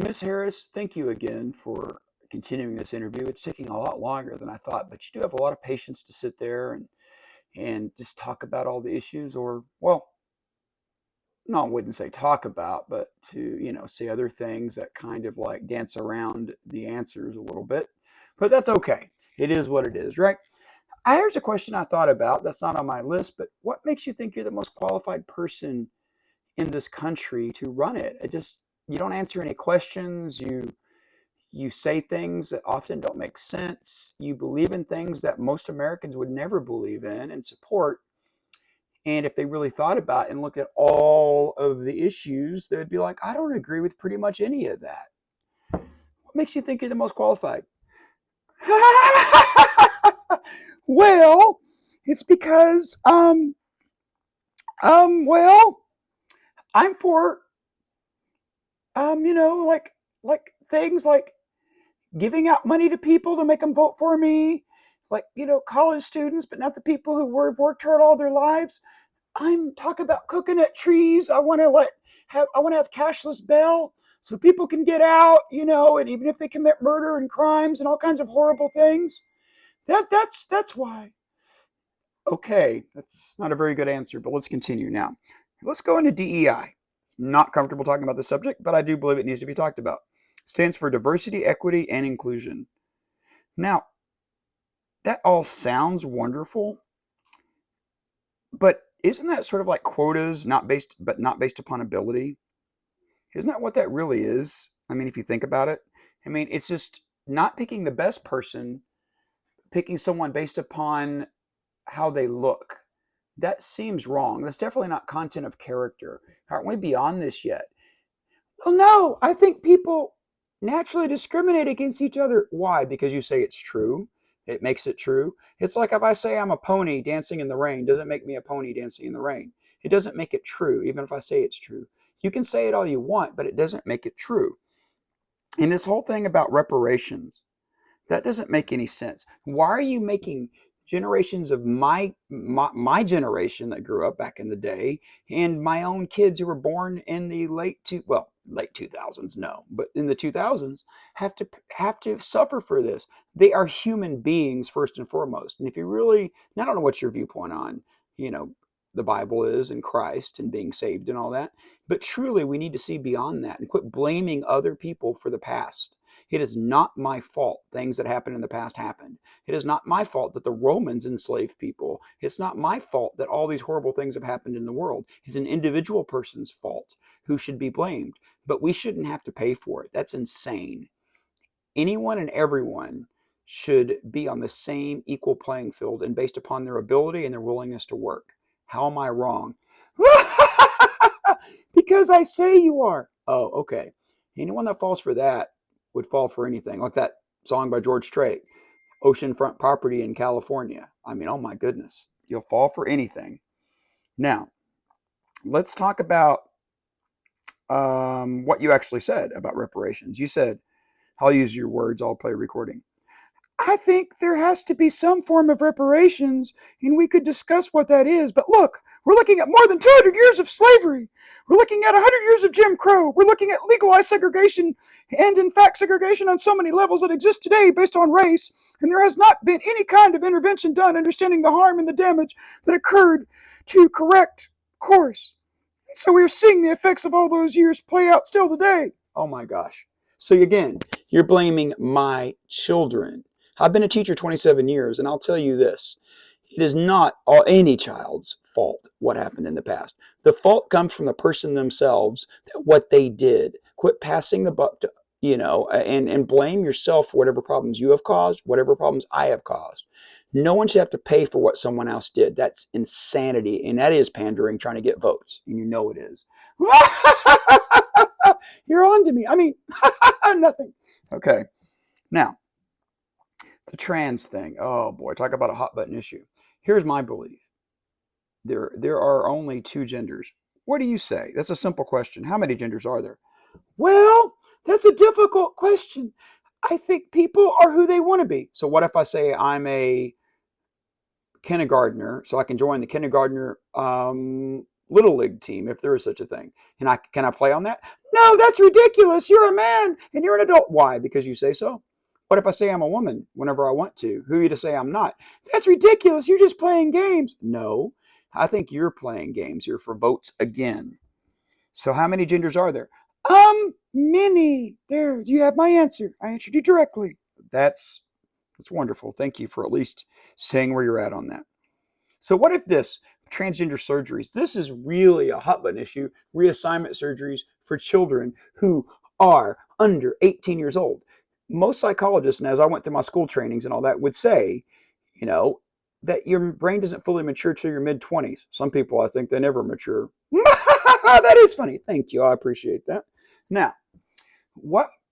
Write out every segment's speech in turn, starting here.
Miss Harris, thank you again for continuing this interview. It's taking a lot longer than I thought, but you do have a lot of patience to sit there and just talk about all the issues, or well, no, I wouldn't say talk about, but to say other things that kind of like dance around the answers a little bit. But that's okay. It is what it is, right? Here's a question I thought about. That's not on my list, but what makes you think you're the most qualified person in this country to run it? It just you don't answer any questions. You say things that often don't make sense. You believe in things that most Americans would never believe in and support. And if they really thought about it and looked at all of the issues, they'd be like, I don't agree with pretty much any of that. What makes you think you're the most qualified? Well, it's because well, I'm for like things like giving out money to people to make them vote for me, like college students, but not the people who have worked hard all their lives. I'm talking about coconut trees. I want to have cashless bail so people can get out, and even if they commit murder and crimes and all kinds of horrible things. That's why. Okay, that's not a very good answer, but let's continue now. Let's go into DEI. Not comfortable talking about the subject, but I do believe it needs to be talked about. Stands for diversity, equity, and inclusion. Now, that all sounds wonderful, but isn't that sort of like quotas, not based upon ability? Isn't that what that really is? I mean, if you think about it, I mean, it's just not picking the best person, picking someone based upon how they look. That seems wrong. That's definitely not content of character. Aren't we beyond this yet? Well, no, I think people naturally discriminate against each other. Why? Because you say it's true. It makes it true. It's like if I say I'm a pony dancing in the rain, doesn't make me a pony dancing in the rain. It doesn't make it true, even if I say it's true. You can say it all you want, but it doesn't make it true. And this whole thing about reparations, that doesn't make any sense. Why are you making generations of my generation that grew up back in the day and my own kids who were born in the late 2000s, no, but in the 2000s have to suffer for this? They are human beings first and foremost. And if you really, and I don't know what your viewpoint on, you know, the Bible is and Christ and being saved and all that, but truly we need to see beyond that and quit blaming other people for the past. It is not my fault things that happened in the past happened. It is not my fault that the Romans enslaved people. It's not my fault that all these horrible things have happened in the world. It's an individual person's fault who should be blamed. But we shouldn't have to pay for it. That's insane. Anyone and everyone should be on the same equal playing field and based upon their ability and their willingness to work. How am I wrong? Because I say you are. Oh, okay. Anyone that falls for that would fall for anything. Like that song by George Strait, Oceanfront Property in California. I mean, oh my goodness. You'll fall for anything. Now, let's talk about what you actually said about reparations. You said, I'll use your words, I'll play a recording. I think there has to be some form of reparations, and we could discuss what that is. But look, we're looking at more than 200 years of slavery. We're looking at 100 years of Jim Crow. We're looking at legalized segregation, and in fact, segregation on so many levels that exist today based on race. And there has not been any kind of intervention done understanding the harm and the damage that occurred to correct course. So we're seeing the effects of all those years play out still today. Oh my gosh. So again, you're blaming my children. I've been a teacher 27 years, and I'll tell you this. It is not any child's fault what happened in the past. The fault comes from the person themselves, what they did. Quit passing the buck to, and blame yourself for whatever problems you have caused, whatever problems I have caused. No one should have to pay for what someone else did. That's insanity, and that is pandering, trying to get votes, and you know it is. You're on to me. I mean, nothing. Okay. Now, the trans thing. Oh boy, talk about a hot button issue. Here's my belief. There are only two genders. What do you say? That's a simple question. How many genders are there? Well, that's a difficult question. I think people are who they want to be. So what if I say I'm a kindergartner, so I can join the kindergartner little league team, if there is such a thing. And can I play on that? No, that's ridiculous. You're a man and you're an adult. Why? Because you say so. What if I say I'm a woman whenever I want to? Who are you to say I'm not? That's ridiculous. You're just playing games. No, I think you're playing games here for votes again. So how many genders are there? Many. There, you have my answer. I answered you directly. That's wonderful. Thank you for at least saying where you're at on that. So what if this transgender surgeries? This is really a hot button issue. Reassignment surgeries for children who are under 18 years old. Most psychologists, and as I went through my school trainings and all that, would say, that your brain doesn't fully mature till your mid-20s. Some people, I think, they never mature. That is funny. Thank you. I appreciate that. Now,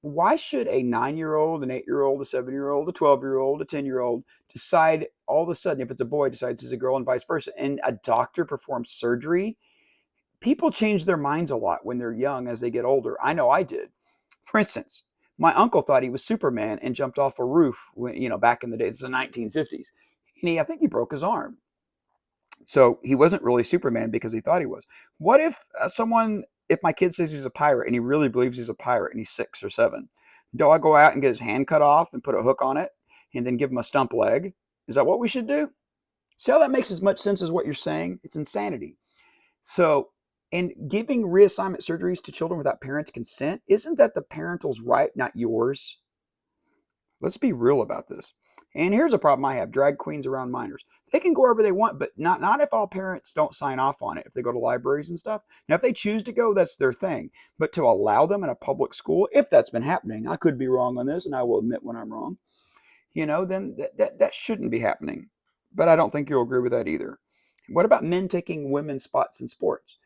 why should a 9-year-old, an 8-year-old, a 7-year-old, a 12-year-old, a 10-year-old decide all of a sudden, if it's a boy, decides it's a girl and vice versa, and a doctor performs surgery? People change their minds a lot when they're young as they get older. I know I did. For instance, my uncle thought he was Superman and jumped off a roof when, back in the days, the 1950s. And I think he broke his arm. So he wasn't really Superman because he thought he was. What if if my kid says he's a pirate and he really believes he's a pirate and he's 6 or 7, do I go out and get his hand cut off and put a hook on it and then give him a stump leg? Is that what we should do? See how that makes as much sense as what you're saying? It's insanity. So, and giving reassignment surgeries to children without parents' consent, isn't that the parental's right, not yours? Let's be real about this. And here's a problem I have: drag queens around minors. They can go wherever they want, but not if all parents don't sign off on it, if they go to libraries and stuff. Now, if they choose to go, that's their thing. But to allow them in a public school, if that's been happening, I could be wrong on this, and I will admit when I'm wrong, then that shouldn't be happening. But I don't think you'll agree with that either. What about men taking women's spots in sports?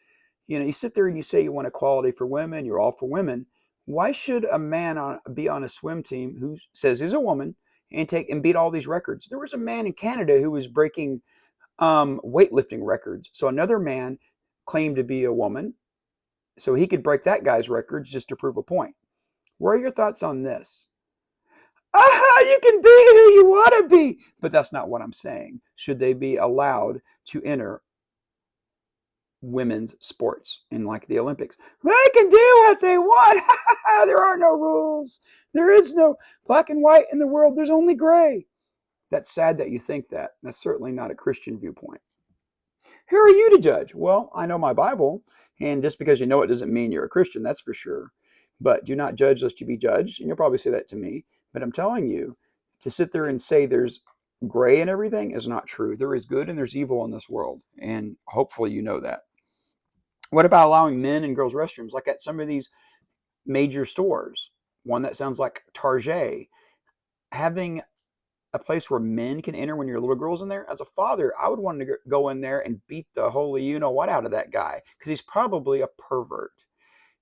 You sit there and you say you want equality for women, you're all for women. Why should a man be on a swim team who says he's a woman and beat all these records? There was a man in Canada who was breaking weightlifting records. So another man claimed to be a woman, so he could break that guy's records just to prove a point. What are your thoughts on this? You can be who you want to be. But that's not what I'm saying. Should they be allowed to enter women's sports in like the Olympics? They can do what they want. There are no rules. There is no black and white in the world. There's only gray. That's sad that you think that. That's certainly not a Christian viewpoint. Who are you to judge? Well, I know my Bible, and just because you know it doesn't mean you're a Christian, that's for sure. But do not judge lest you be judged, and you'll probably say that to me. But I'm telling you, to sit there and say there's gray and everything is not true. There is good and there's evil in this world, and hopefully you know that. What about allowing men and girls' restrooms, like at some of these major stores? One that sounds like Target, having a place where men can enter when your little girl's in there. As a father, I would want to go in there and beat the holy you-know-what out of that guy because he's probably a pervert.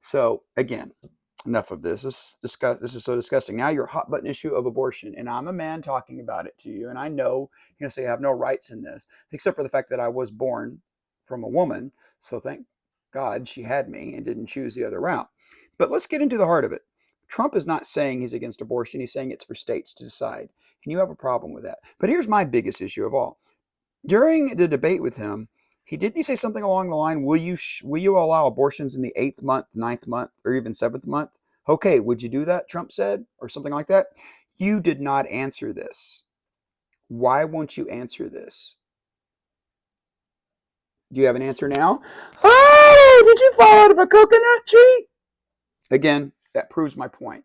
So again, enough of this. This is so disgusting. Now your hot button issue of abortion, and I'm a man talking about it to you, and I know you're going to say I have no rights in this, except for the fact that I was born from a woman. So thank God she had me and didn't choose the other route. But let's get into the heart of it. Trump is not saying he's against abortion. He's saying it's for states to decide. And you have a problem with that. But here's my biggest issue of all. During the debate with him, he say something along the line, will you allow abortions in the 8th month, 9th month, or even 7th month? Okay, would you do that, Trump said, or something like that? You did not answer this. Why won't you answer this? Do you have an answer now? Oh, did you fall out of a coconut tree? Again, that proves my point.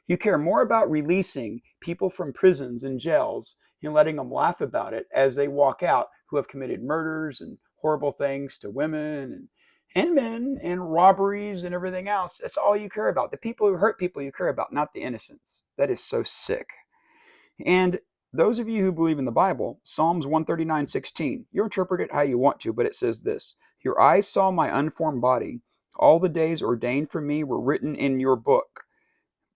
You care more about releasing people from prisons and jails and letting them laugh about it as they walk out who have committed murders and horrible things to women and men and robberies and everything else. That's all you care about. The people who hurt people you care about, not the innocents. That is so sick. And those of you who believe in the Bible, Psalms 139:16, you interpret it how you want to, but it says this: your eyes saw my unformed body. All the days ordained for me were written in your book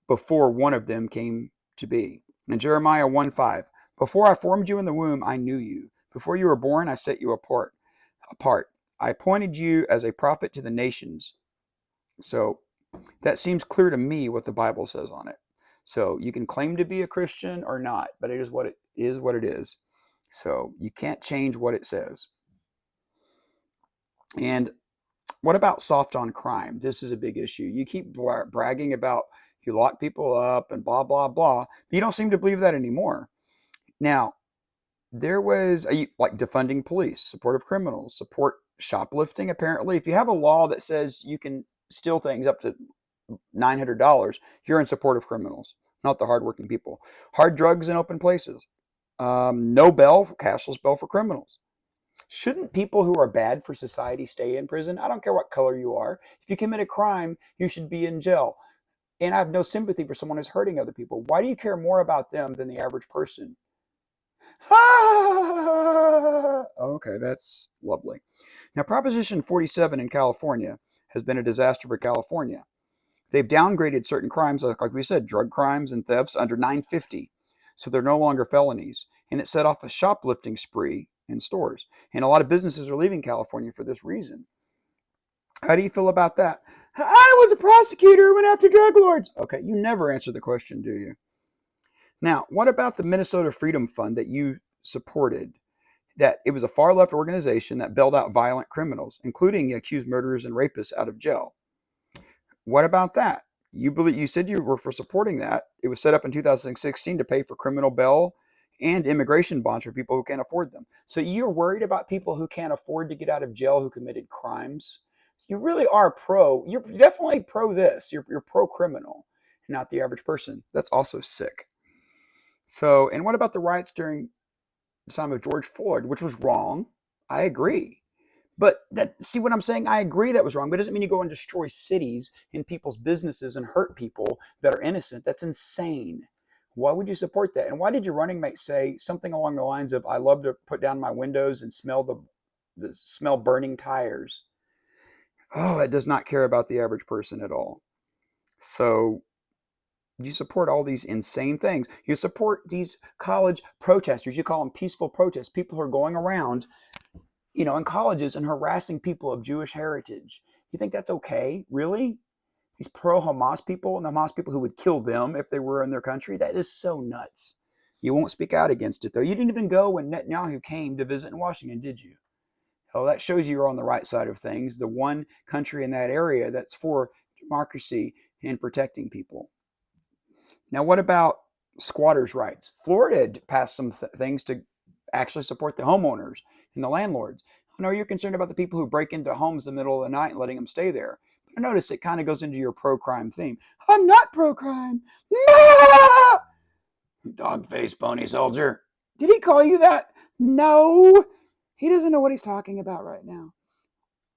before one of them came to be. And Jeremiah 1:5, before I formed you in the womb, I knew you. Before you were born, I set you apart. I appointed you as a prophet to the nations. So that seems clear to me what the Bible says on it. So you can claim to be a Christian or not, but it is what it is. So you can't change what it says. And what about soft on crime? This is a big issue. You keep bragging about you lock people up and blah, blah, blah. You don't seem to believe that anymore. Now, there was like defunding police, support of criminals, support shoplifting. Apparently, if you have a law that says you can steal things up to $900, you're in support of criminals, not the hardworking people. Hard drugs in open places. No bail, cashless bail for criminals. Shouldn't people who are bad for society stay in prison? I don't care what color you are. If you commit a crime, you should be in jail. And I have no sympathy for someone who's hurting other people. Why do you care more about them than the average person? Okay, that's lovely. Now, Proposition 47 in California has been a disaster for California. They've downgraded certain crimes, like we said, drug crimes and thefts under 950. So they're no longer felonies. And it set off a shoplifting spree in stores. And a lot of businesses are leaving California for this reason. How do you feel about that? I was a prosecutor who went after drug lords. Okay, you never answer the question, do you? Now, what about the Minnesota Freedom Fund that you supported? That it was a far left organization that bailed out violent criminals, including accused murderers and rapists, out of jail. What about that? You said you were for supporting that. It was set up in 2016 to pay for criminal bail and immigration bonds for people who can't afford them. So you're worried about people who can't afford to get out of jail who committed crimes. You really are pro. You're definitely pro this. You're pro criminal, not the average person. That's also sick. So, and what about the riots during the time of George Floyd, which was wrong? I agree. But see what I'm saying? I agree that was wrong, but it doesn't mean you go and destroy cities and people's businesses and hurt people that are innocent. That's insane. Why would you support that? And why did your running mate say something along the lines of, "I love to put down my windows and smell the smell burning tires"? Oh, it does not care about the average person at all. So you support all these insane things. You support these college protesters. You call them peaceful protests. People who are going around in colleges and harassing people of Jewish heritage. You think that's okay? Really? These pro-Hamas people and the Hamas people who would kill them if they were in their country? That is so nuts. You won't speak out against it, though. You didn't even go when Netanyahu came to visit in Washington, did you? Oh, that shows you're on the right side of things. The one country in that area that's for democracy and protecting people. Now, what about squatters' rights? Florida passed some things to actually support the homeowners and the landlords. I know you're concerned about the people who break into homes in the middle of the night and letting them stay there. But notice it kind of goes into your pro-crime theme. I'm not pro-crime. Dog face pony soldier. Did he call you that? No. He doesn't know what he's talking about right now.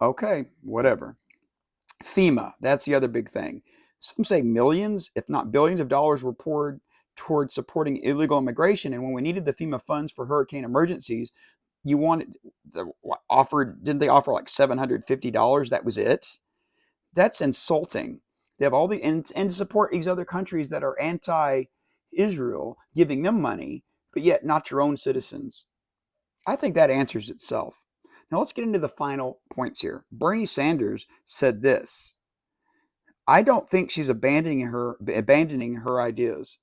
Okay, whatever. FEMA, that's the other big thing. Some say millions, if not billions of dollars were poured towards supporting illegal immigration. And when we needed the FEMA funds for hurricane emergencies, you wanted didn't they offer like $750? That was it. That's insulting. They have all the and to support these other countries that are anti-Israel, giving them money, but yet not your own citizens. I think that answers itself. Now let's get into the final points here. Bernie Sanders said this: I don't think she's abandoning her ideas.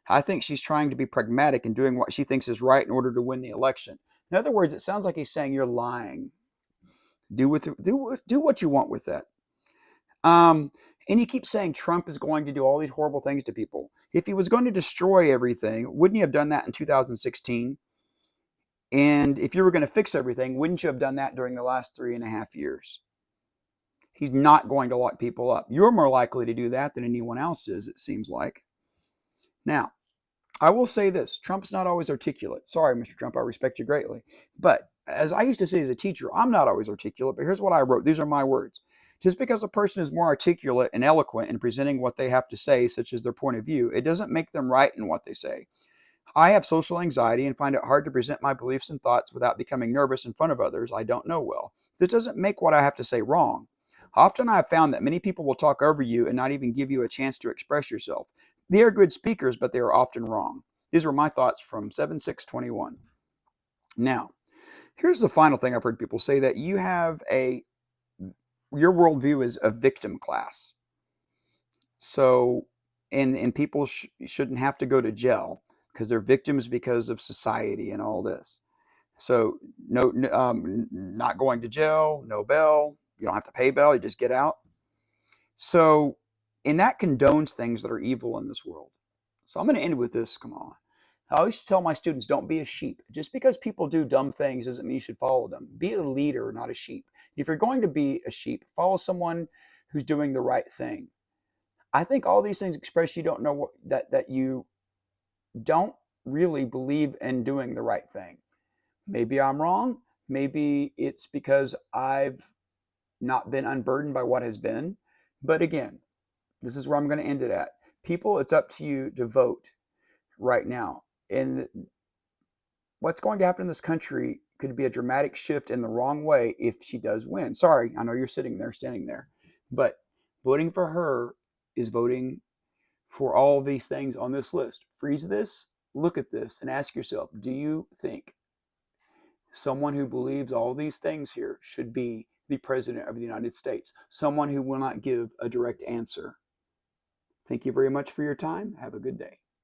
I think she's trying to be pragmatic and doing what she thinks is right in order to win the election. In other words, it sounds like he's saying you're lying. Do what you want with that. And you keep saying Trump is going to do all these horrible things to people. If he was going to destroy everything, wouldn't you have done that in 2016? And if you were going to fix everything, wouldn't you have done that during the last 3.5 years? He's not going to lock people up. You're more likely to do that than anyone else is, it seems like. Now, I will say this: Trump's not always articulate. Sorry, Mr. Trump, I respect you greatly. But as I used to say as a teacher, I'm not always articulate, but here's what I wrote. These are my words. Just because a person is more articulate and eloquent in presenting what they have to say, such as their point of view, it doesn't make them right in what they say. I have social anxiety and find it hard to present my beliefs and thoughts without becoming nervous in front of others I don't know well. This doesn't make what I have to say wrong. Often I have found that many people will talk over you and not even give you a chance to express yourself. They are good speakers, but they are often wrong. These were my thoughts from 7/6/21. Now, here's the final thing I've heard people say: that your worldview is a victim class. So, and people shouldn't have to go to jail because they're victims because of society and all this. So no, not going to jail, no bail. You don't have to pay bail. You just get out. So, and that condones things that are evil in this world. So I'm going to end with this. Come on. I always tell my students, don't be a sheep. Just because people do dumb things doesn't mean you should follow them. Be a leader, not a sheep. If you're going to be a sheep, follow someone who's doing the right thing. I think all these things express you don't know that you don't really believe in doing the right thing. Maybe I'm wrong. Maybe it's because I've not been unburdened by what has been. But again, this is where I'm going to end it at. People, it's up to you to vote right now. And what's going to happen in this country could be a dramatic shift in the wrong way if she does win. Sorry, I know you're sitting there, standing there. But voting for her is voting for all of these things on this list. Freeze this, look at this, and ask yourself, do you think someone who believes all these things here should be the president of the United States? Someone who will not give a direct answer. Thank you very much for your time. Have a good day.